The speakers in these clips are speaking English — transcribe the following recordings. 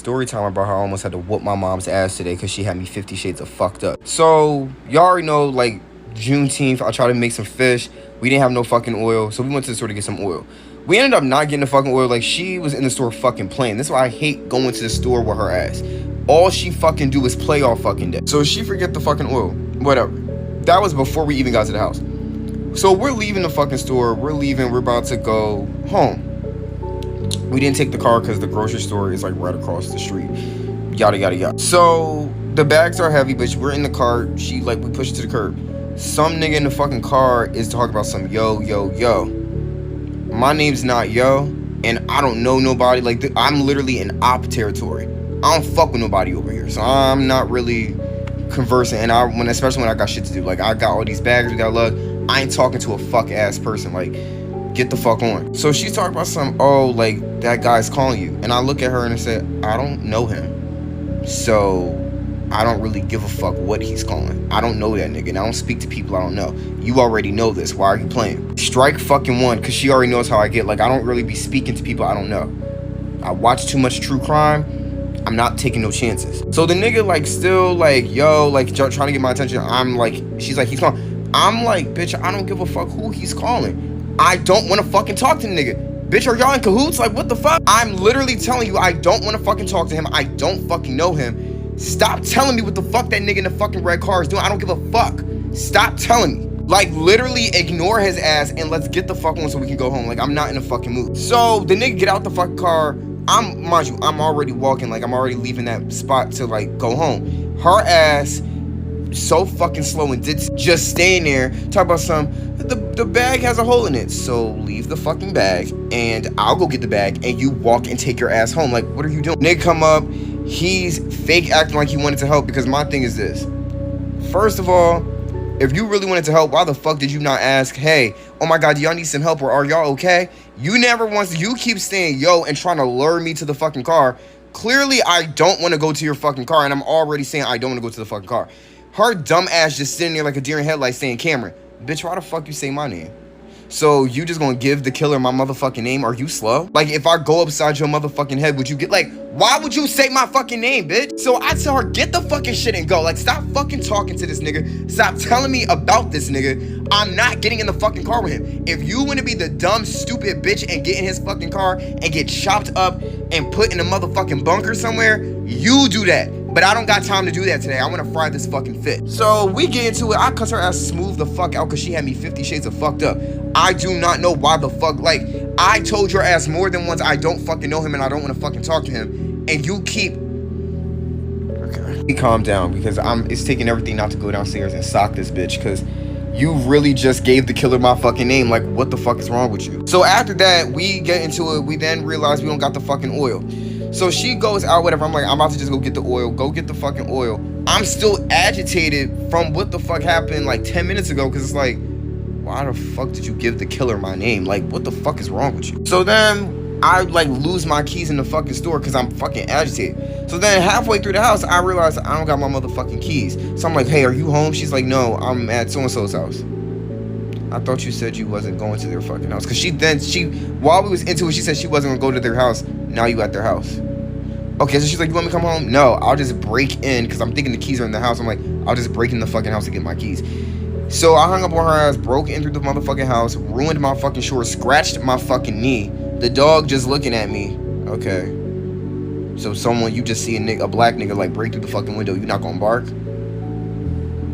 story time about how I almost had to whoop my mom's ass today because she had me 50 shades of fucked up. So, y'all already know, like, Juneteenth, I tried to make some fish. We didn't have no fucking oil, so we went to the store to get some oil. We ended up not getting the fucking oil. Like, she was in the store fucking playing. This is why I hate going to the store with her ass. All she fucking do is play all fucking day. So she forget the fucking oil. Whatever. That was before we even got to the house. So we're leaving the fucking store. We're leaving. We're about to go home. We didn't take the car because the grocery store is like right across the street. Yada, yada, yada. So the bags are heavy, but we're in the car. We push it to the curb. Some nigga in the fucking car is talking about some yo. My name's not Yo, and I don't know nobody. Like, I'm literally in op territory. I don't fuck with nobody over here, so I'm not really conversing. And especially when I got shit to do. Like, I got all these bags, we got luck. I ain't talking to a fuck ass person. Like, get the fuck on. So she's talking about some, oh, like, that guy's calling you. And I look at her and I said, I don't know him. So I don't really give a fuck what he's calling. I don't know that nigga, and I don't speak to people I don't know. You already know this. Why are you playing? Strike fucking one, because she already knows how I get. Like, I don't really be speaking to people I don't know. I watch too much true crime. I'm not taking no chances. So the nigga, like, still, like, yo, like, trying to get my attention. I'm like, she's like, he's calling. I'm like, bitch, I don't give a fuck who he's calling. I don't want to fucking talk to the nigga. Bitch, are y'all in cahoots? Like, what the fuck? I'm literally telling you, I don't want to fucking talk to him. I don't fucking know him. Stop telling me what the fuck that nigga in the fucking red car is doing. I don't give a fuck. Stop telling me. Like, literally ignore his ass and let's get the fuck on so we can go home. Like, I'm not in a fucking mood. So the nigga get out the fucking car. Mind you, I'm already walking. Like, I'm already leaving that spot to, like, go home. Her ass so fucking slow and just staying there talk about the bag has a hole in it, so leave the fucking bag and I'll go get the bag and you walk and take your ass home. Like, what are you doing? Nigga come up, he's fake acting like he wanted to help, because my thing is this. First of all, if you really wanted to help, why the fuck did you not ask, hey, oh my god, do y'all need some help, or are y'all okay? You never once, you keep saying yo and trying to lure me to the fucking car. Clearly I don't want to go to your fucking car, and I'm already saying I don't want to go to the fucking car. Her dumb ass just sitting there like a deer in headlights saying, Cameron, bitch, why the fuck you say my name? So you just gonna give the killer my motherfucking name? Are you slow? Like, if I go upside your motherfucking head, would you get, like, why would you say my fucking name, bitch? So I tell her, get the fucking shit and go. Like, stop fucking talking to this nigga. Stop telling me about this nigga. I'm not getting in the fucking car with him. If you want to be the dumb, stupid bitch and get in his fucking car and get chopped up and put in a motherfucking bunker somewhere, you do that. But I don't got time to do that today. I want to fry this fucking fit. So we get into it. I cuss her ass smooth the fuck out because she had me 50 shades of fucked up. I do not know why the fuck. Like, I told your ass more than once I don't fucking know him and I don't want to fucking talk to him. And you keep... Okay. Calm down, because it's taking everything not to go downstairs and sock this bitch, because you really just gave the killer my fucking name. Like, what the fuck is wrong with you? So after that, we get into it. We then realize we don't got the fucking oil. So she goes out, whatever. I'm like, I'm about to just go get the oil. Go get the fucking oil. I'm still agitated from what the fuck happened like 10 minutes ago, because it's like, why the fuck did you give the killer my name? Like, what the fuck is wrong with you? So then I like lose my keys in the fucking store because I'm fucking agitated. So then halfway through the house, I realize I don't got my motherfucking keys. So I'm like, hey, are you home? She's like, no, I'm at so-and-so's house. I thought you said you wasn't going to their fucking house. Because while we was into it, she said she wasn't gonna go to their house. Now you at their house. Okay, so she's like, you want me to come home? No, I'll just break in, because I'm thinking the keys are in the house. I'm like, I'll just break in the fucking house to get my keys. So I hung up on her ass, broke in through the motherfucking house, ruined my fucking shorts, scratched my fucking knee. The dog just looking at me. Okay. So you just see a black nigga like break through the fucking window, you not gonna bark?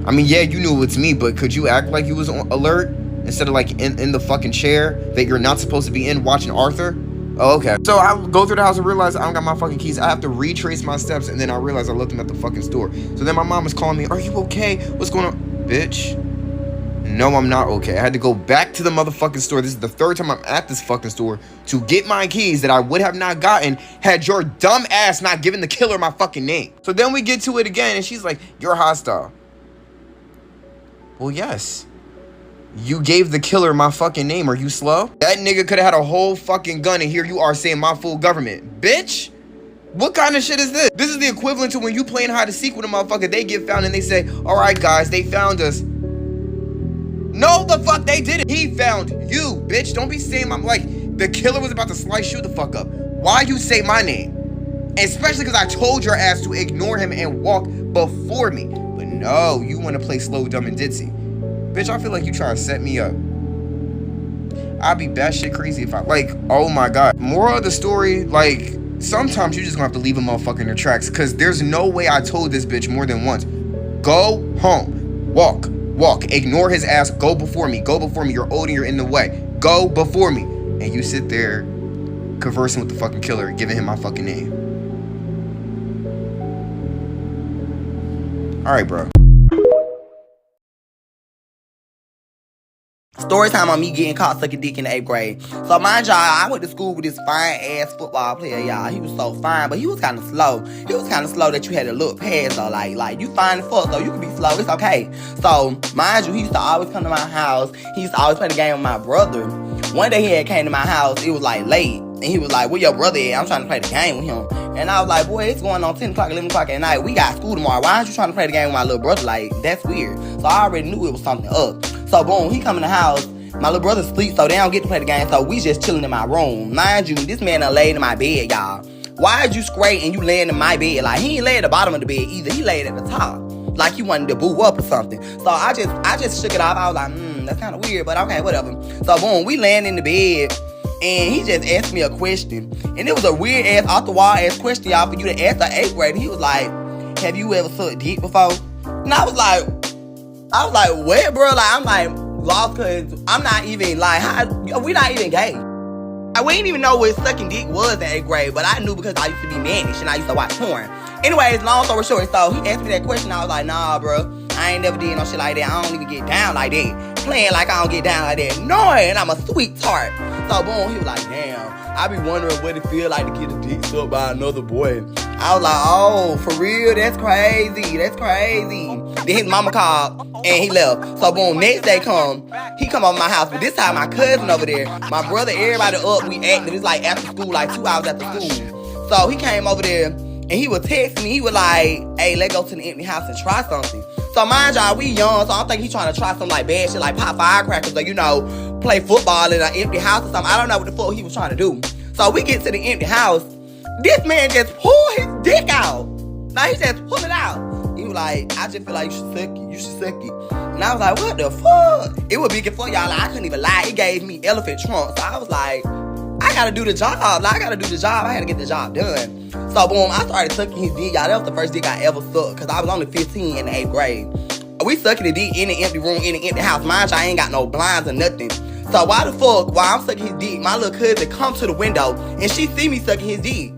I mean, yeah, you knew it's me, but could you act like you was on alert instead of like in the fucking chair that you're not supposed to be in watching Arthur? Oh, okay. So I go through the house and realize I don't got my fucking keys. I have to retrace my steps, and then I realize I left them at the fucking store. So then my mom is calling me, are you okay? What's going on? Bitch, no, I'm not okay. I had to go back to the motherfucking store. This is the third time I'm at this fucking store to get my keys that I would have not gotten had your dumb ass not given the killer my fucking name. So then we get to it again, and she's like, you're hostile. Well, yes. You gave the killer my fucking name. Are you slow? That nigga could have had a whole fucking gun, and here you are saying my full government. Bitch, what kind of shit is this? This is the equivalent to when you playing hide and seek with a motherfucker. They get found and they say, all right, guys, they found us. No, the fuck they didn't. He found you, bitch. Don't be saying I'm like, the killer was about to slice you the fuck up. Why you say my name? Especially because I told your ass to ignore him and walk before me. But no, you want to play slow, dumb, and ditzy. Bitch, I feel like you trying to set me up. I'd be batshit crazy if I, like, oh my god. Moral of the story, like, sometimes you just gonna have to leave a motherfucker in their tracks, because there's no way I told this bitch more than once. Go home. Walk. Walk. Ignore his ass. Go before me. Go before me. You're old and you're in the way. Go before me. And you sit there conversing with the fucking killer, giving him my fucking name. Alright, bro. Story time on me getting caught sucking dick in the 8th grade. So mind y'all, I went to school with this fine ass football player, y'all. He was so fine, but he was kind of slow. He was kind of slow that you had to look past though. Like you fine as fuck, so you can be slow. It's okay. So mind you, he used to always come to my house. He used to always play the game with my brother. One day he had came to my house. It was like late, and he was like, "Where your brother at? I'm trying to play the game with him." And I was like, "Boy, it's going on 10 o'clock, 11 o'clock at night. We got school tomorrow. Why aren't you trying to play the game with my little brother? Like that's weird." So I already knew it was something up. So boom, he come in the house. My little brother sleep, so they don't get to play the game, so we just chilling in my room. Mind you, this man done laid in my bed, y'all. Why is you straight and you laying in my bed? Like, he ain't lay at the bottom of the bed either. He laid at the top. Like he wanted to boo up or something. So I just shook it off. I was like, that's kind of weird, but okay, whatever. So boom, we laying in the bed, and he just asked me a question. And it was a weird ass, off the wall ass question, y'all, for you to ask an 8th grade. He was like, "Have you ever sucked dick before?" And I was like, what, bro? Like, I'm like, lost, cause I'm not even like, we not even gay. We didn't even know what sucking dick was in 8th grade, but I knew because I used to be mannish and I used to watch porn. Anyways, long story short, so he asked me that question. I was like, nah, bro, I ain't never did no shit like that. I don't even get down like that. Playing like I don't get down like that. Knowing I'm a sweet tart. So boom, he was like, damn, I be wondering what it feel like to get a dick sucked by another boy. I was like, oh, for real? That's crazy. That's crazy. Then his mama called and he left. So boom, next day he come over my house. But this time my cousin over there, my brother, everybody up, we active. It's like after school, like 2 hours after school. So he came over there and he was texting me. He was like, hey, let's go to the empty house and try something. So mind y'all, we young, so I don't think he trying to try some like bad shit, like pop firecrackers or, you know, play football in an empty house or something. I don't know what the fuck he was trying to do. So we get to the empty house. This man just pulled his dick out. Like, he just pulled it out. He was like, I just feel like you should suck it. You should suck it. And I was like, what the fuck? It was big for y'all. Like, I couldn't even lie. It gave me elephant trunk. So I was like, I gotta do the job. Like, I gotta do the job. I had to get the job done. So boom, I started sucking his dick, y'all. That was the first dick I ever sucked, because I was only 15 in the 8th grade. We sucking the dick in the empty room, in the empty house. Mind you, I ain't got no blinds or nothing. So why the fuck, while I'm sucking his dick, my little cousin come to the window and she see me sucking his dick.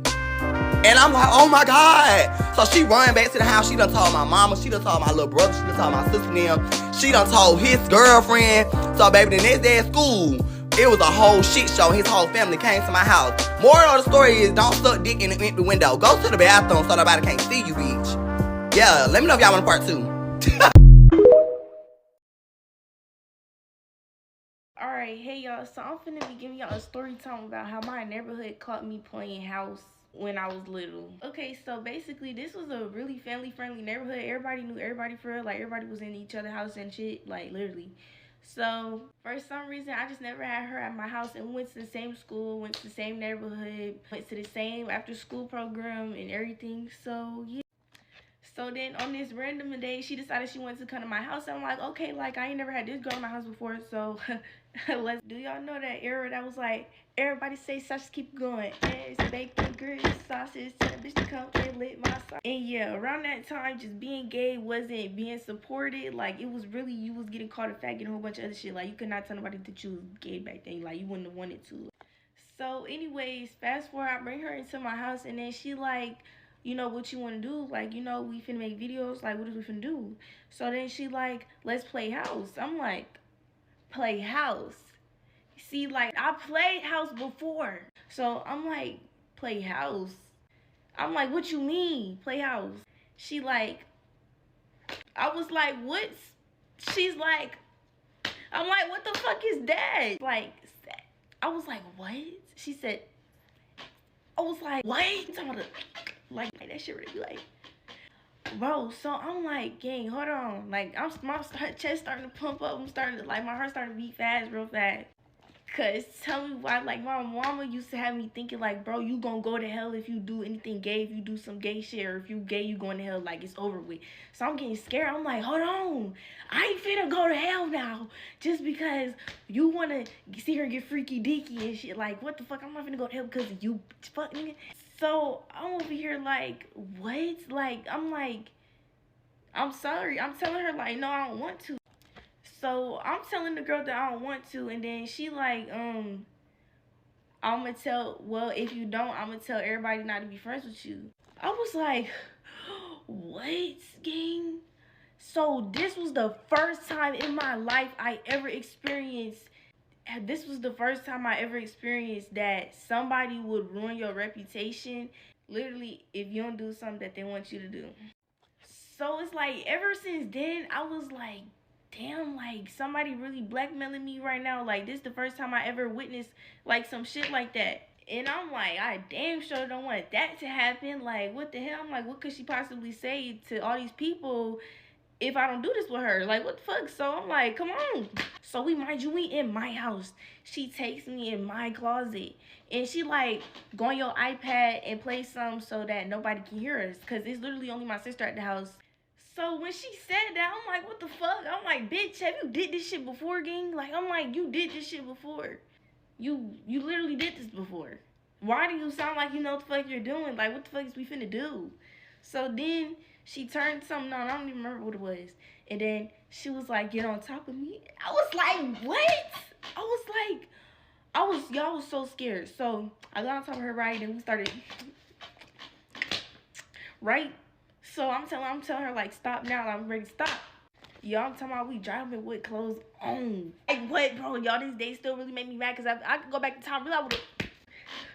And I'm like, oh my God. So she run back to the house. She done told my mama. She done told my little brother. She done told my sister and them. She done told his girlfriend. So baby, the next day at school, it was a whole shit show. His whole family came to my house. Moral of the story is, don't suck dick in the empty window. Go to the bathroom so nobody can't see you, bitch. Yeah, let me know if y'all want a part 2. Alright, hey y'all, so I'm finna be giving y'all a story time about how my neighborhood caught me playing house when I was little. Okay, so basically this was a really family friendly neighborhood. Everybody knew everybody for real. Like, everybody was in each other's house and shit, like literally. So for some reason I just never had her at my house, and we went to the same school, went to the same neighborhood, went to the same after school program and everything. So yeah. So then on this random day, she decided she wanted to come to my house. And I'm like, okay, like, I ain't never had this girl in my house before, so let's. Do y'all know that era that was like, everybody say sausage, keep going. Eggs, bacon, grits, sausage, tell the bitch to come and lick my sauce. And yeah, around that time, just being gay wasn't being supported. Like, it was really, you was getting called a faggot and a whole bunch of other shit. Like, you could not tell nobody that you was gay back then. Like, you wouldn't have wanted to. So anyways, fast forward, I bring her into my house, and then she like, you know, what you want to do? Like, you know, we finna make videos. Like, what is we finna do? So then she like, let's play house. I'm like, play house? See, like, I played house before. So I'm like, play house? I'm like, what you mean, play house? She like, I was like, what's, she's like, I'm like, what the fuck is that? Like, I was like, what? She said, I was like, what? Like that shit really like, bro. So I'm like, gang, hold on. Like, my chest starting to pump up. I'm starting to, like, my heart starting to beat fast, real fast. Cause tell me why, like my mama used to have me thinking like, bro, you gonna go to hell if you do anything gay, if you do some gay shit, or if you gay, you going to hell, like it's over with. So I'm getting scared. I'm like, hold on, I ain't finna go to hell now, just because you wanna see her get freaky deaky and shit. Like, what the fuck? I'm not finna go to hell because of you, fuck nigga. So I'm over here like, what? Like, I'm like, I'm sorry. I'm telling her like, no, I don't want to. So I'm telling the girl that I don't want to, and then she like, I'm gonna tell, well, if you don't, I'm gonna tell everybody not to be friends with you. I was like, what, gang? So this was the first time in my life I ever experienced, this was the first time I ever experienced that somebody would ruin your reputation, literally, if you don't do something that they want you to do. So it's like, ever since then, I was like, damn, like somebody really blackmailing me right now. Like, this is the first time I ever witnessed like some shit like that. And I'm like, I damn sure don't want that to happen. Like, what the hell? I'm like, what could she possibly say to all these people if I don't do this with her? Like, what the fuck? So I'm like, come on. So we, mind you, we in my house. She takes me in my closet. And she like, go on your iPad and play some so that nobody can hear us. Because it's literally only my sister at the house. So when she said that, I'm like, what the fuck? I'm like, bitch, have you did this shit before, gang? Like, I'm like, you did this shit before. You literally did this before. Why do you sound like you know what the fuck you're doing? Like, what the fuck is we finna do? So then she turned something on. I don't even remember what it was. And then she was like, get on top of me. I was like, what? Y'all was so scared. So I got on top of her, right? And we started, right? So I'm telling her like, stop now. I'm ready to stop. Y'all, I'm talking about we driving with clothes on. Like, what, bro? Y'all, this day still really make me mad because I could go back to time. Really, I would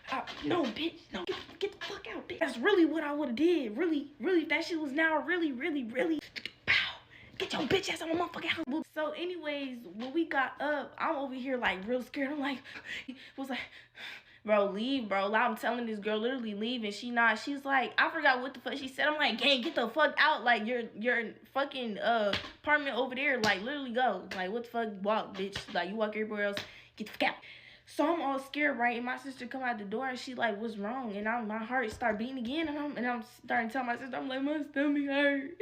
have. No, bitch. No, get the fuck out, bitch. That's really what I would have did. Really, if that shit was now really. Pow. Get your bitch ass on my motherfucking house. So, anyways, when we got up, I'm over here like real scared. I'm like, was like, bro, leave, bro. I'm telling this girl literally leave, and she's like, I forgot what the fuck she said. I'm like, gang, get the fuck out. Like, your fucking apartment over there. Like, literally go. Like, what the fuck? Walk, bitch. Like, you walk everywhere else. Get the fuck out. So I'm all scared, right? And my sister come out the door and she like, what's wrong? And my heart start beating again, and I'm starting to tell my sister, I'm like, my stomach hurt.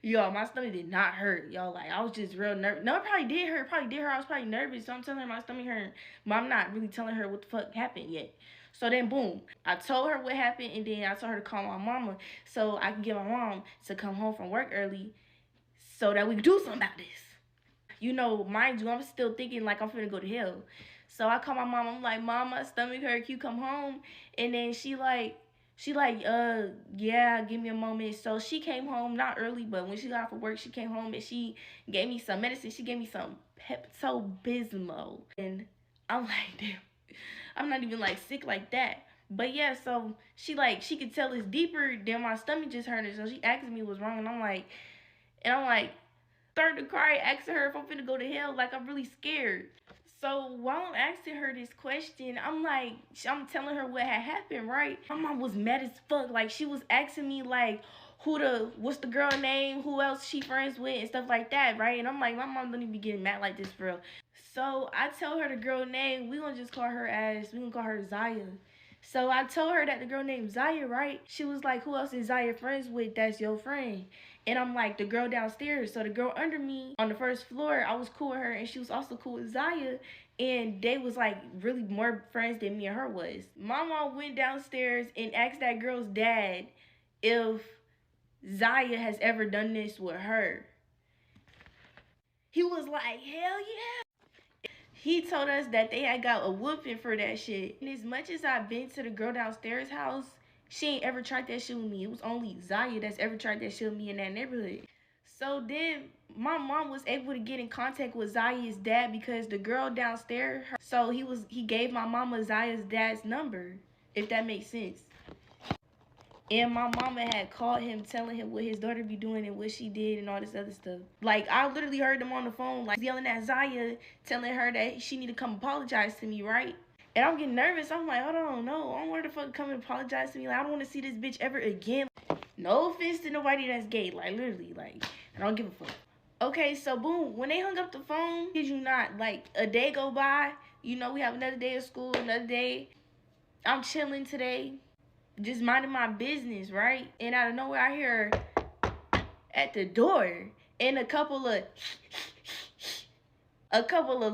Y'all, my stomach did not hurt. Y'all, like, I was just real nervous. No, it probably did hurt. I was probably nervous. So I'm telling her my stomach hurt, but I'm not really telling her what the fuck happened yet. So then, boom, I told her what happened, and then I told her to call my mama so I could get my mom to come home from work early so that we could do something about this. You know, mind you, I'm still thinking like I'm finna go to hell. So I call my mom. I'm like, Mom, my stomach hurt. Can you come home? And then she like, yeah, give me a moment. So she came home, not early, but when she got off of work, she came home and she gave me some medicine. She gave me some Pepto-Bismol. And I'm like, damn, I'm not even like sick like that. But yeah, so she could tell it's deeper than my stomach just hurting. So she asked me what's wrong, and I'm like, started to cry, asking her if I'm finna go to hell. Like, I'm really scared. So while I'm asking her this question, I'm telling her what had happened, right? My mom was mad as fuck. Like, she was asking me like, what's the girl name, who else she friends with, and stuff like that, right? And I'm like, my mom don't even be getting mad like this, for real. So I tell her the girl name. We gonna call her Zaya. So I told her that the girl named Zaya, right? She was like, who else is Zaya friends with that's your friend? And I'm like, the girl downstairs. So the girl under me on the first floor, I was cool with her, and she was also cool with Zaya. And they was like really more friends than me and her was. My mom went downstairs and asked that girl's dad if Zaya has ever done this with her. He was like, hell yeah. He told us that they had got a whooping for that shit. And as much as I've been to the girl downstairs house, she ain't ever tried that shit with me. It was only Zaya that's ever tried that shit with me in that neighborhood. So then my mom was able to get in contact with Zaya's dad because the girl downstairs, so he gave my mama Zaya's dad's number, if that makes sense. And my mama had called him, telling him what his daughter be doing and what she did and all this other stuff. Like, I literally heard them on the phone, like, yelling at Zaya, telling her that she need to come apologize to me, right? And I'm getting nervous. I'm like, I don't know. I don't want her to fucking come and apologize to me. Like, I don't want to see this bitch ever again. No offense to nobody that's gay. Like, literally, like, I don't give a fuck. Okay, so boom, when they hung up the phone, kid you not, like a day go by, you know, we have another day of school, another day. I'm chilling today, just minding my business, right? And out of nowhere, I hear at the door and a couple of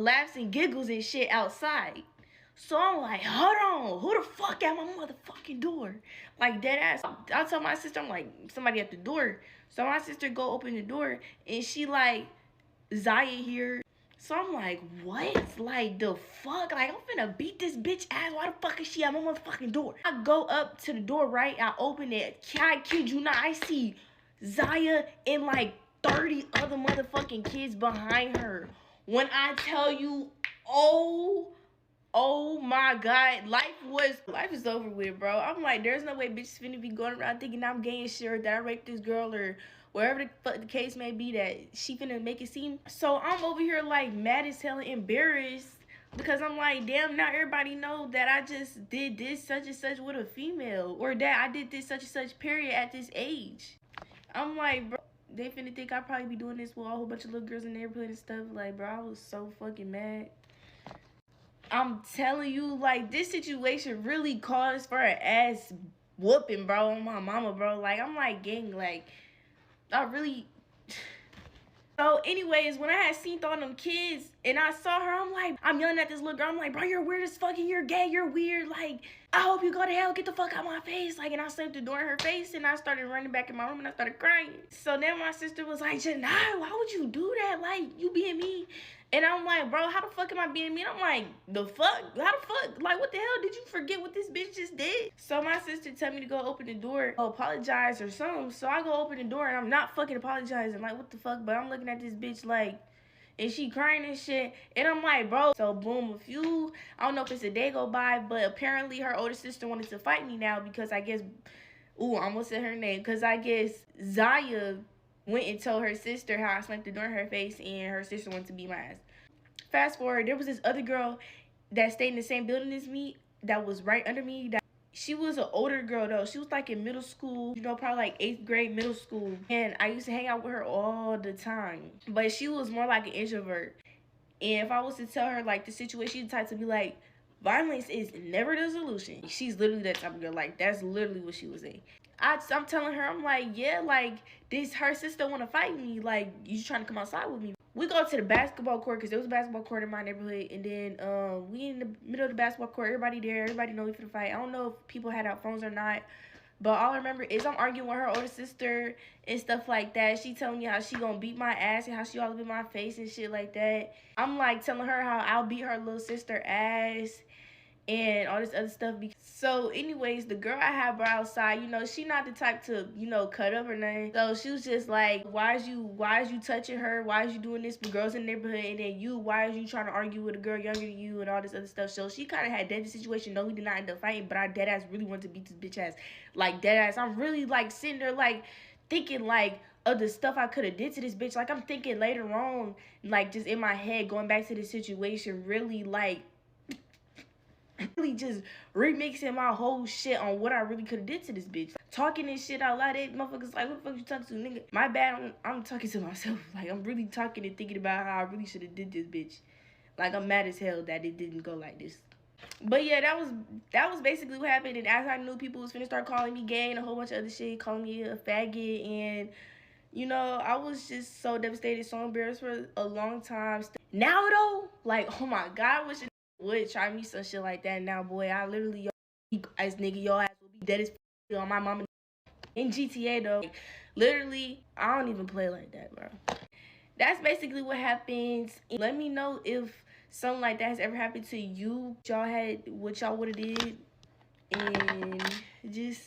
laughs and giggles and shit outside. So I'm like, hold on, who the fuck at my motherfucking door? Like dead ass. I tell my sister, I'm like, somebody at the door. So my sister go open the door and she like, Zaya here. So I'm like, what? Like the fuck? Like I'm finna beat this bitch ass. Why the fuck is she at my motherfucking door? I go up to the door, right? I open it. I kid you not, I see Zaya and like 30 other motherfucking kids behind her. When I tell you, oh my god, life is over with, bro. I'm like, there's no way bitches finna be going around thinking I'm gay and shit, or that I raped this girl, or wherever the fuck the case may be, that she finna make it seem. So I'm over here like mad as hell and embarrassed, because I'm like, damn, now everybody know that I just did this such and such with a female, or that I did this such and such period at this age. I'm like, bro, they finna think I probably be doing this with a whole bunch of little girls in the neighborhood and stuff. Like, bro, I was so fucking mad. I'm telling you, like, this situation really calls for an ass whooping, bro, on my mama, bro. Like, I'm like, gang, like, I really... So, anyways, when I had seen all them kids and I saw her, I'm yelling at this little girl. I'm like, bro, you're weird as fucking, you're gay, you're weird. Like, I hope you go to hell, get the fuck out of my face. Like, and I slammed the door in her face and I started running back in my room and I started crying. So then my sister was like, Janai, why would you do that? Like, you being me. And I'm like, bro, how the fuck am I being mean? I'm like, the fuck? How the fuck? Like, what the hell? Did you forget what this bitch just did? So my sister tell me to go open the door, apologize or something. So I go open the door and I'm not fucking apologizing. Like, what the fuck? But I'm looking at this bitch like, and she crying and shit. And I'm like, bro. So boom, I don't know if it's a day go by, but apparently her older sister wanted to fight me now because I guess, I almost said her name. Because I guess Zaya went and told her sister how I slammed the door in her face and her sister wanted to beat my ass. Fast forward, there was this other girl that stayed in the same building as me that was right under me. She was an older girl though. She was like in middle school, you know, probably like 8th grade middle school. And I used to hang out with her all the time. But she was more like an introvert. And if I was to tell her like the situation, she's the type to be like, violence is never the solution. She's literally that type of girl. Like, that's literally what she was saying. I'm telling her, I'm like, yeah, like, her sister want to fight me. Like, you trying to come outside with me? We go to the basketball court because there was a basketball court in my neighborhood. And then we in the middle of the basketball court. Everybody there. Everybody know we for the fight. I don't know if people had out phones or not. But all I remember is I'm arguing with her older sister and stuff like that. She telling me how she gonna beat my ass and how she all up in my face and shit like that. I'm like telling her how I'll beat her little sister ass and all this other stuff. So anyways, the girl I had brought outside, you know, she not the type to, you know, cut up or nothing. So she was just like, why is you touching her? Why is you doing this with girls in the neighborhood? And then why is you trying to argue with a girl younger than you and all this other stuff? So she kind of had dead the situation. No, we did not end up fighting, but I dead ass really wanted to beat this bitch ass. Like, dead ass. I'm really like sitting there like thinking like of the stuff I could have did to this bitch. Like, I'm thinking later on, like just in my head, going back to the situation, really like really just remixing my whole shit on what I really could have did to this bitch. Talking this shit out loud, that motherfuckers like, what the fuck you talking to, nigga? My bad, I'm talking to myself. Like, I'm really talking and thinking about how I really should have did this bitch. Like, I'm mad as hell that it didn't go like this. But yeah, that was basically what happened. And as I knew, people was finna start calling me gay and a whole bunch of other shit, calling me a faggot. And, you know, I was just so devastated, so embarrassed for a long time. Now, though, like, oh my God, I wish would try me some shit like that now, boy. I literally, as nigga, your ass will be dead as on my mama. In GTA, though, like, literally, I don't even play like that, bro. That's basically what happens. Let me know if something like that has ever happened to you. What y'all would have did. And just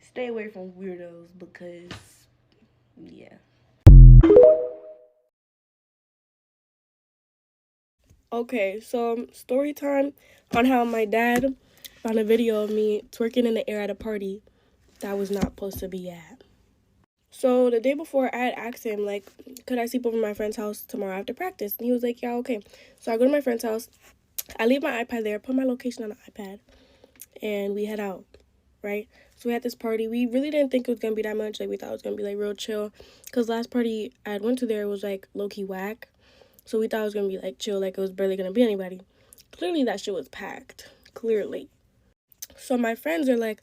stay away from weirdos because, yeah. Okay, so story time on how my dad found a video of me twerking in the air at a party that I was not supposed to be at. So the day before, I had asked him, like, could I sleep over my friend's house tomorrow after practice? And he was like, yeah, okay. So I go to my friend's house. I leave my iPad there, put my location on the iPad, and we head out. right? So we had this party. We really didn't think it was gonna be that much. Like, we thought it was gonna be like real chill, because last party I had went to there was like low-key whack. So we thought it was gonna be like chill, like it was barely gonna be anybody. Clearly that shit was packed. Clearly. So my friends are like,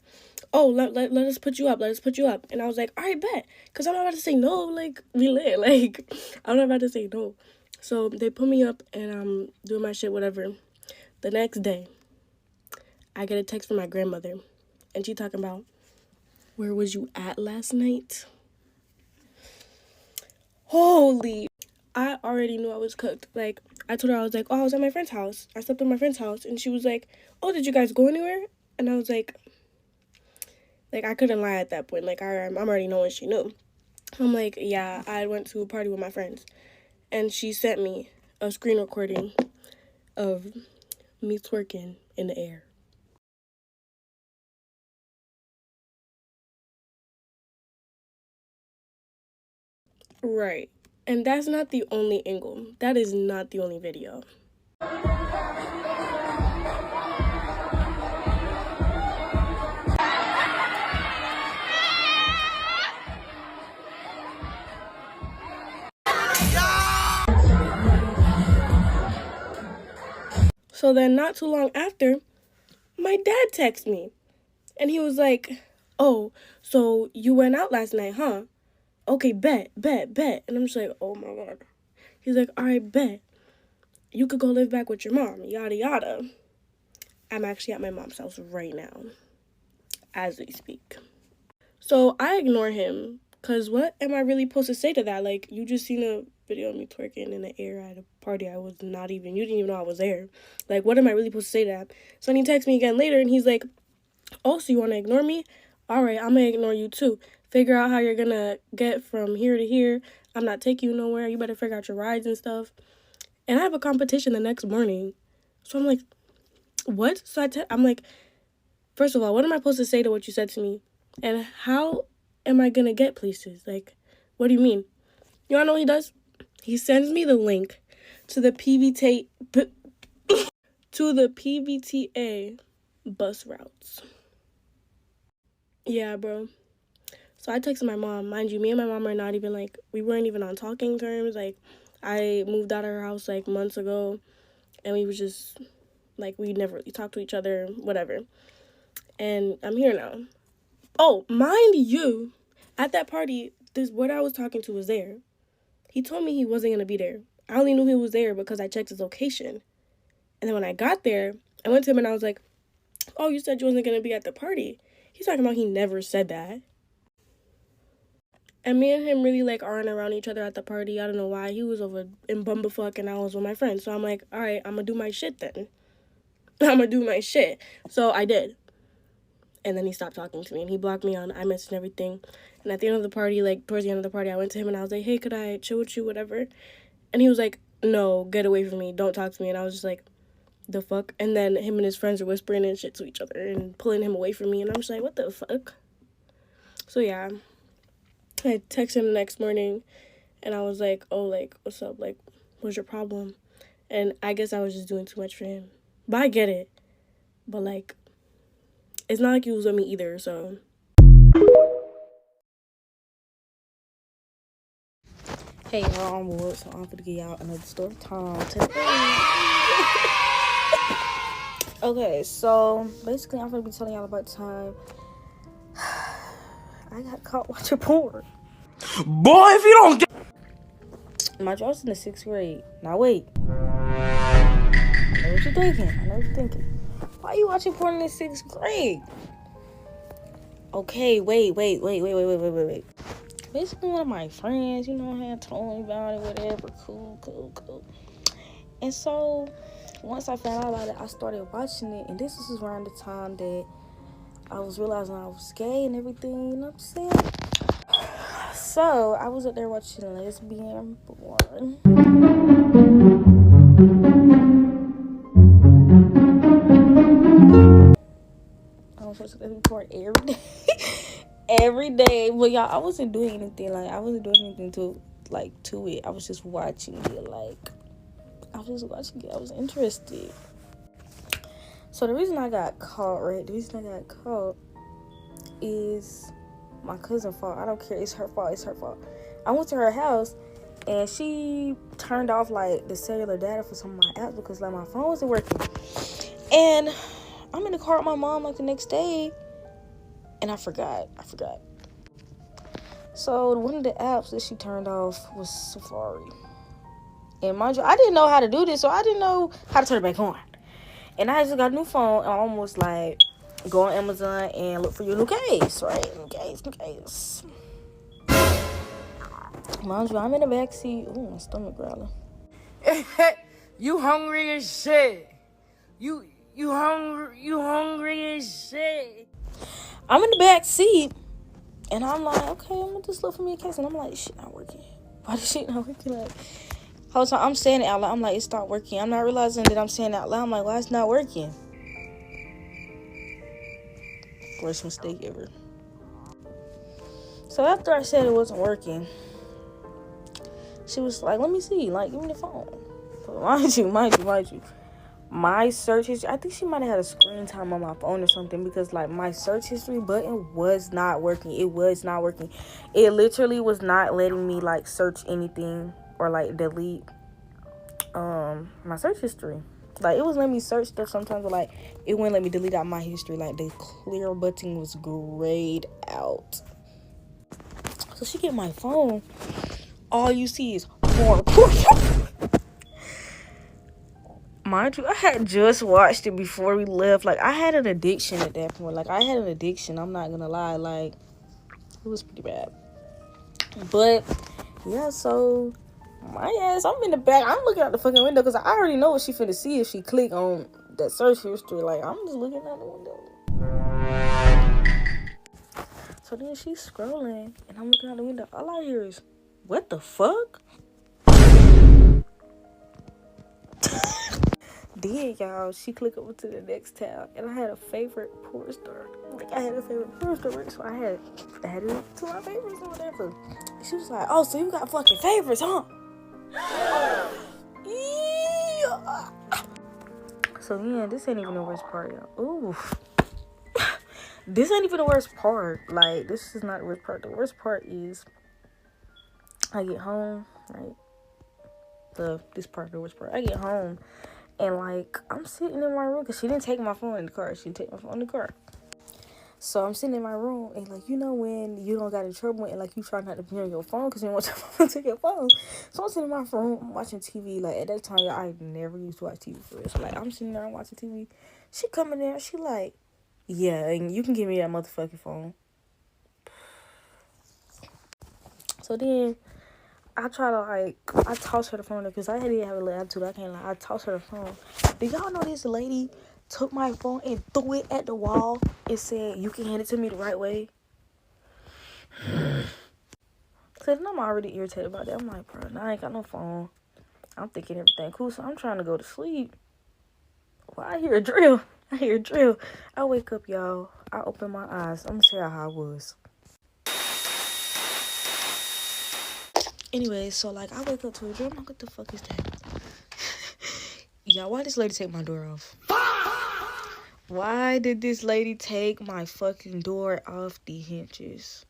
oh, let us put you up. Let us put you up. And I was like, all right, bet. Because I'm not about to say no. Like, we lit. Like, I'm not about to say no. So they put me up and I'm doing my shit, whatever. The next day, I get a text from my grandmother. And she talking about, where was you at last night? Holy. I already knew I was cooked. Like, I told her, I was like, oh, I was at my friend's house. I slept at my friend's house. And she was like, oh, did you guys go anywhere? And I was like, I couldn't lie at that point. Like, I'm already knowing she knew. I'm like, yeah, I went to a party with my friends. And she sent me a screen recording of me twerking in the air. Right. And that's not the only angle. That is not the only video. So then not too long after, my dad texted me. And he was like, oh, so you went out last night, huh? Okay, bet. And I'm just like, oh my God. He's like, all right, bet. You could go live back with your mom, yada, yada. I'm actually at my mom's house right now, as we speak. So I ignore him, because what am I really supposed to say to that? Like, you just seen a video of me twerking in the air at a party I was not even, you didn't even know I was there. Like, what am I really supposed to say to that? So then he texts me again later, and he's like, oh, so you want to ignore me? All right, I'm going to ignore you too. Figure out how you're going to get from here to here. I'm not taking you nowhere. You better figure out your rides and stuff. And I have a competition the next morning. So I'm like, what? So I'm like, first of all, what am I supposed to say to what you said to me? And how am I going to get places? Like, what do you mean? You want to know what he does? He sends me the link to the PVTA bus routes. Yeah, bro. So I texted my mom. Mind you, me and my mom are not even, like, we weren't even on talking terms. Like, I moved out of her house, like, months ago. And we was just, like, we never really talked to each other, whatever. And I'm here now. Oh, mind you, at that party, this boy I was talking to was there. He told me he wasn't going to be there. I only knew he was there because I checked his location. And then when I got there, I went to him and I was like, oh, you said you wasn't going to be at the party. He's talking about he never said that. And me and him really, like, aren't around each other at the party. I don't know why. He was over in Bumblefuck and I was with my friends. So I'm like, all right, I'm going to do my shit then. I'm going to do my shit. So I did. And then he stopped talking to me and he blocked me on iMessage and everything. And at the end of the party, like, towards the end of the party, I went to him and I was like, hey, could I chill with you, whatever? And he was like, no, get away from me. Don't talk to me. And I was just like, the fuck? And then him and his friends are whispering and shit to each other and pulling him away from me. And I'm just like, what the fuck? So, yeah. I texted him the next morning, and I was like, oh, like, what's up? Like, what's your problem? And I guess I was just doing too much for him. But I get it. But, like, it's not like he was with me either, so. Hey, y'all, I'm Wood, so I'm going to give y'all another story time today. Okay, so, basically, I'm going to be telling y'all about the time I got caught watching porn. Boy, if you don't get... My I was in the 6th grade. Now, wait. I know what you're thinking. Why are you watching porn in the 6th grade? Okay, wait. Basically, one of my friends, had told me about it, whatever. Cool. And so, once I found out about it, I started watching it. And this was around the time that I was realizing I was gay and everything, you know what I'm saying? So, I was up there watching lesbian porn. I was watching lesbian porn every day. Every day. But y'all, I wasn't doing anything. Like, I wasn't doing anything to it. I was just watching it. I was interested. So, the reason I got caught, is my cousin's fault. I don't care. It's her fault. It's her fault. I went to her house, and she turned off, like, the cellular data for some of my apps because, like, my phone wasn't working. And I'm in the car with my mom, like, the next day, and I forgot. So one of the apps that she turned off was Safari. And mind you, I didn't know how to do this, so I didn't know how to turn it back on. And I just got a new phone, and I almost, like, go on Amazon and look for your new case, right? New case. Mind you, I'm in the backseat. Ooh, my stomach growling. You hungry as shit. You hungry as shit. I'm in the back seat, and I'm like, okay, I'm gonna just look for me a case, and I'm like, shit not working. Why this shit not working? Like, whole time I'm saying it out loud. I'm like, it stopped working. I'm not realizing that I'm saying it out loud. I'm like, why it's not working? Worst mistake ever. So after I said it wasn't working, she was like, let me see, like, give me the phone. But mind you, my search history, I think she might have had a screen time on my phone or something, because, like, my search history button was not working. It was not working. It literally was not letting me, like, search anything or, like, delete my search history. Like, it was letting me search stuff sometimes, but, like, it wouldn't let me delete out my history. Like, the clear button was grayed out. So she get my phone, all you see is porn. Mind you, I had just watched it before we left. Like, I had an addiction at that point. Like, I had an addiction, I'm not gonna lie. Like, it was pretty bad. But, yeah, so, my ass, I'm in the back. I'm looking out the fucking window because I already know what she finna see if she click on that search history. Like, I'm just looking out the window. So then she's scrolling, and I'm looking out the window. All I hear is, what the fuck? Then, y'all, she clicked over to the next tab, and I had a favorite porn star. Like, I had a favorite porn star, so I had added it to my favorites or whatever. She was like, oh, so you got fucking favorites, huh? Yeah. So, yeah, this ain't even the worst part, y'all. Ooh. This ain't even the worst part. Like, this is not the worst part. The worst part is I get home, right? This part, the worst part. I get home, and, like, I'm sitting in my room, because she didn't take my phone in the car. She didn't take my phone in the car. So I'm sitting in my room, and, like, you know when you don't got in trouble, and, like, you try not to be on your phone because you don't want your phone to take your phone. So I'm sitting in my room watching TV. Like, at that time, I never used to watch TV for real. So, like, I'm sitting there and watching TV. She come in there, she like, yeah, and you can give me that motherfucking phone. So then I try to, like, I toss her the phone because I didn't have a little attitude. I can't lie. I toss her the phone. Do y'all know this lady took my phone and threw it at the wall and said, you can hand it to me the right way? So then I'm already irritated about that. I'm like, bro, I ain't got no phone. I'm thinking everything cool, so I'm trying to go to sleep. Well, I hear a drill. I wake up, y'all. I open my eyes. I'm gonna tell y'all how I was. Anyway, so, like, I wake up to a drill. I'm like, what the fuck is that? Y'all, why this lady take my door off? Why did this lady take my fucking door off the hinges?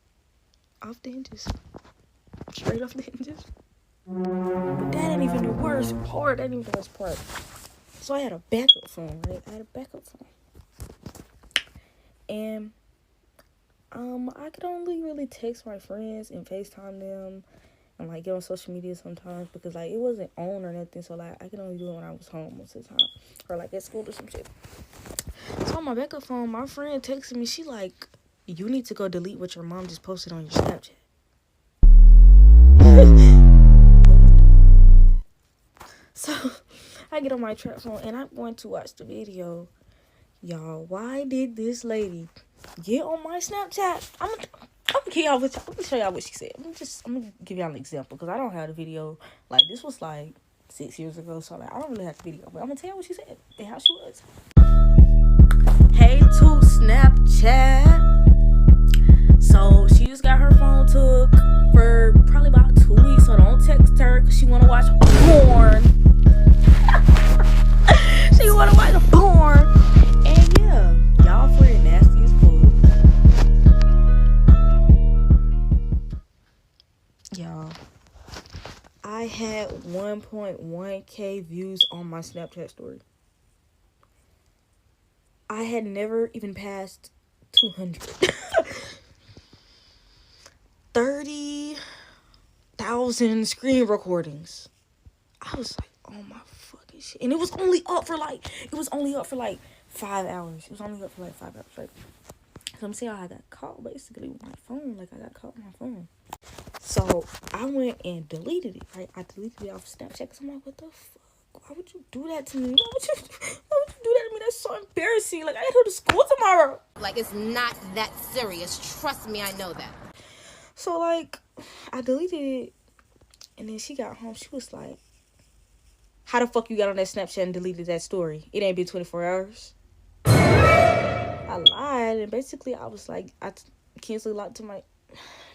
Off the hinges. Straight off the hinges. But that ain't even the worst part. So I had a backup phone, right? And I could only really text my friends and FaceTime them and, like, get on social media sometimes because, like, it wasn't on or nothing. So, like, I could only do it when I was home most of the time or, like, at school or some shit. So on my backup phone, my friend texted me. She like, you need to go delete what your mom just posted on your Snapchat. So I get on my trap phone and I'm going to watch the video. Y'all, why did this lady get on my Snapchat? I'm gonna kill y'all with y'all. Let me show y'all what she said. I'm gonna give y'all an example because I don't have the video. Like, this was like 6 years ago, so, like, I don't really have the video. But I'm gonna tell you what she said and how she was. Hey to Snapchat. So she just got her phone took for probably about 2 weeks. So don't text her because she wanna watch porn. She wanna watch porn. And yeah, y'all friend nasty as fuck. had 1.1K views on my Snapchat story. I had never even passed 200. 30,000 screen recordings. I was like, oh my fucking shit. And it was only up for like 5 hours. It was only up for like 5 hours. Right? So I'm saying I got caught basically with my phone. Like, I got caught with my phone. So I went and deleted it. Right? I deleted it off Snapchat because I'm like, what the fuck? Why would you do that to me? Why would you do that to me? That's so embarrassing. Like, I gotta go to school tomorrow. Like, it's not that serious. Trust me, I know that. So, like, I deleted it. And then she got home. She was like, how the fuck you got on that Snapchat and deleted that story? It ain't been 24 hours. I lied. And basically, I was like, I canceled a lot to my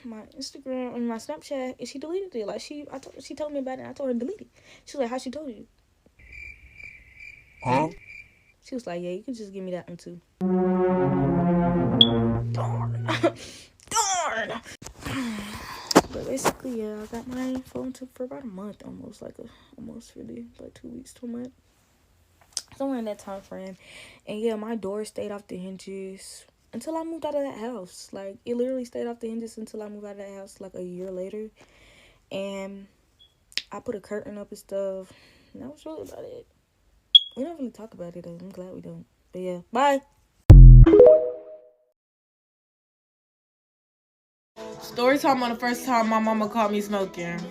Instagram and my Snapchat. And she deleted it. Like, she told me about it. And I told her to delete it. She was like, how she told you? Huh? She was like, yeah, you can just give me that one too. Darn. Darn. But basically, yeah, I got my phone for about a month, almost really, like 2 weeks to a month. Somewhere in that time frame. And yeah, my door stayed off the hinges until I moved out of that house. Like, it literally stayed off the hinges until I moved out of that house, like a year later. And I put a curtain up and stuff. And that was really about it. We don't really talk about it, though. I'm glad we don't. But yeah, bye. Story time on the first time my mama caught me smoking.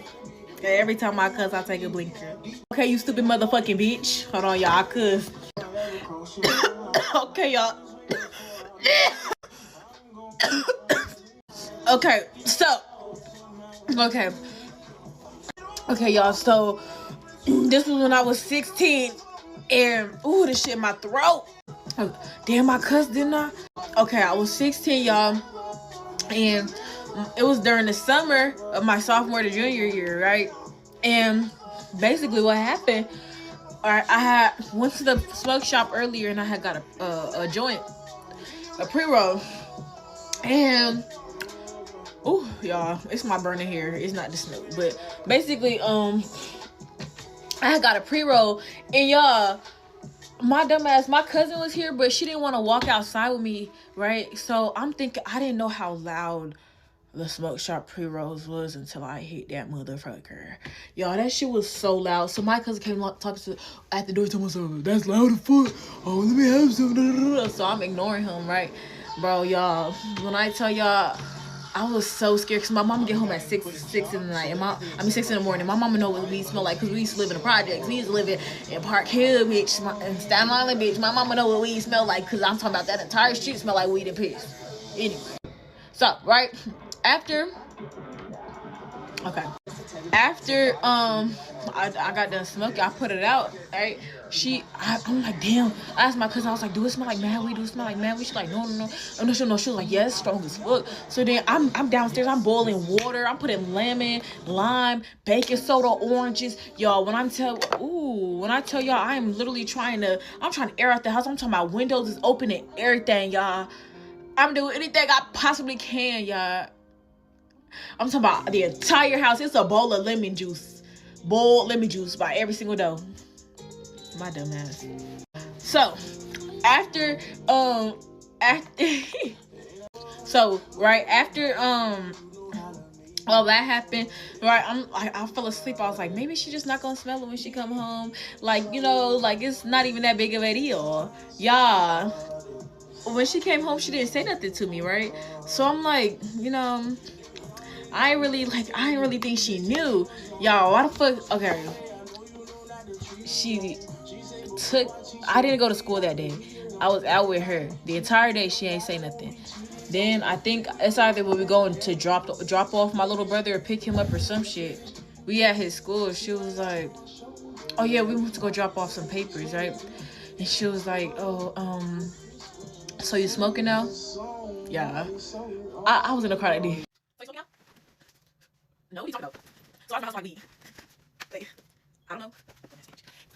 Every time I cuss, I take a blinker. Okay, you stupid motherfucking bitch. Hold on, y'all. I cuss. Okay, y'all. Okay, so. Okay, y'all. So, this was when I was 16. And, ooh, this shit in my throat. Damn, I cussed, didn't I? Okay, I was 16, y'all. And it was during the summer of my sophomore to junior year, right? And basically what happened, I went to the smoke shop earlier and I had got a joint, a pre-roll. And, ooh, y'all, it's my burning hair. It's not the smoke. But basically, I had got a pre-roll, and y'all, my dumb ass, my cousin was here, but she didn't want to walk outside with me, right? So I'm thinking, I didn't know how loud the smoke shop pre-rolls was until I hit that motherfucker. Y'all, that shit was so loud. So my cousin came talking to at the door, telling me, that's loud as fuck. Oh, let me have some. So I'm ignoring him, right? Bro, y'all, when I tell y'all, I was so scared because my mama get home at 6 in the night. 6 in the morning. My mama know what weed smell like because we used to live in the projects. We used to live in Park Hill, bitch, in Staten Island, bitch. My mama know what weed smell like because I'm talking about that entire street smell like weed and piss. Anyway. So, right after I got done smoking, I put it out, right? I'm like, damn. I asked my cousin, I was like, do it smell like mad weed? Do it smell like mad weed? She's like, no. Oh, no, she was like, yeah, it's strong as fuck. So then I'm downstairs, I'm boiling water, I'm putting lemon, lime, baking soda, oranges. Y'all, when I tell y'all, I am literally trying to air out the house. I'm talking about windows is open and everything, y'all. I'm doing anything I possibly can, y'all. I'm talking about the entire house. It's a bowl of lemon juice. Boiled lemon juice by every single door. My dumb ass. So, after all that happened, right, I fell asleep. I was like, maybe she just not gonna smell it when she come home. Like, like it's not even that big of a deal. Yeah. When she came home, she didn't say nothing to me, right? So I'm like, I ain't really think she knew. Y'all, why the fuck? Okay. I didn't go to school that day. I was out with her. The entire day, she ain't say nothing. Then I think it's either we were going to drop off my little brother or pick him up or some shit. We at his school. She was like, oh yeah, we went to go drop off some papers, right? And she was like, oh, so you smoking now? Yeah. I was in the car that day. So you smoking now? No, what are you talking about? So I was in my house like weed. Wait, I don't know.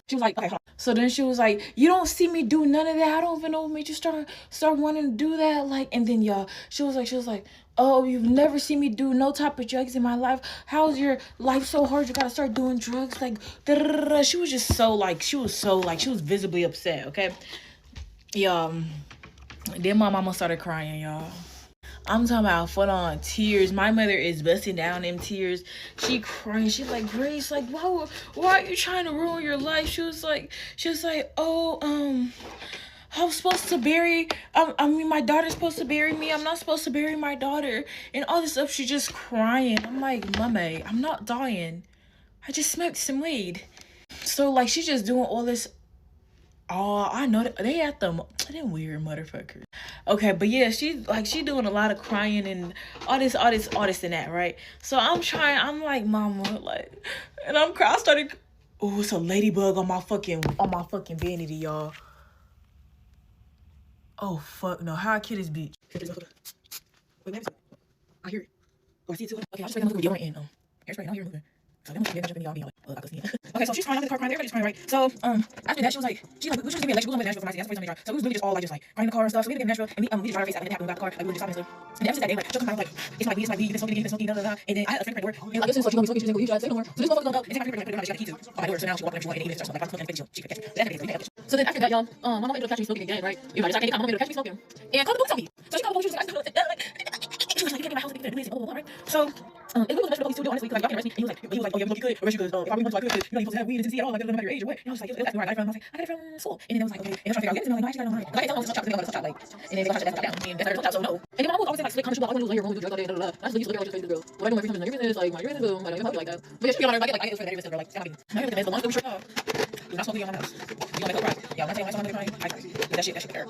She was like, okay, hold on. So then she was like, you don't see me do none of that. I don't even know what made you start wanting to do that. Like, and then y'all, she was like, oh, you've never seen me do no type of drugs in my life. How's your life so hard? You gotta start doing drugs. Like, she was just so like, she was visibly upset. Okay, y'all. Then my mama started crying, y'all. I'm talking about full on tears. My mother is busting down in tears. She crying. She's like, Grace, like, why are you trying to ruin your life? She was like, oh, I was supposed to bury, my daughter's supposed to bury me. I'm not supposed to bury my daughter. And all this stuff, she's just crying. I'm like, Mama, I'm not dying. I just smoked some weed. So, like, she's just doing all this. Oh, I know that they at them weird motherfuckers. Okay, but yeah, she doing a lot of crying and all this and that, right? So I'm like, Mama, like, and I'm crying. I started, oh, it's a ladybug on my fucking vanity, y'all. Oh fuck no, how I kill this bitch? Wait, maybe I hear it. Oh, I see it too. Okay, I'll just make a movie deodorant and hairspray. I don't hear it moving. So then okay, so she's crying, I'm crying, everybody's crying, right? So after that, she was like, we was just gonna be a lecture, we went to Nashville for my senior anniversary. So we was really just all like crying in the car and stuff. So we ended up in Nashville and we just drive our face out and then we got the car, like we were just stopping and then after that day, like she'll come out like, it's my weed, you've been smoking, da da da. And then I had a friend at work, and like, this is what you gonna be smoking, she's like, well, you try to say no more. So this motherfucker gonna go and take my friend she got the key to my door. So now she walked up, she wanted to eat it, like, I'm smoking, she could catch me. So then after that, y'all, my mom ended up catching me smoking again, right? Everybody started my mom ended up catching me smoking. And called the police on me. So she called the police, she was like, she was like, you can't get my house, you can't do this, and blah, blah, blah, right? So, it was much for the police too, honestly, because like, y'all can arrest me. And he was like, oh, yeah, we know you could arrest you because if I really want to, I could. You know, you're supposed to have weed and see at all, like, it doesn't matter your age or what. And I was like, it was where I got it from. I was like, I got it from school. And then it was like, okay. And I was trying to figure out, like, no, actually, I don't know. Like, I can't tell them it's a shop, because they got a shop, like, and then they got to shut that down. And that's how so no. And then my mom was always like, slick, come to the block, I want to lose on your room, do drugs all day, and blah, blah, blah. I just used to look at her, just face the girl. What I do every time in your business, like, my your business, I don't even help you like that. But yeah, she be on her, like, I get it for that, like, I'm not the long story short, do not smoke weed on my house. You gonna make her cry. Yeah, I'm not saying I'm not crying. That shit there.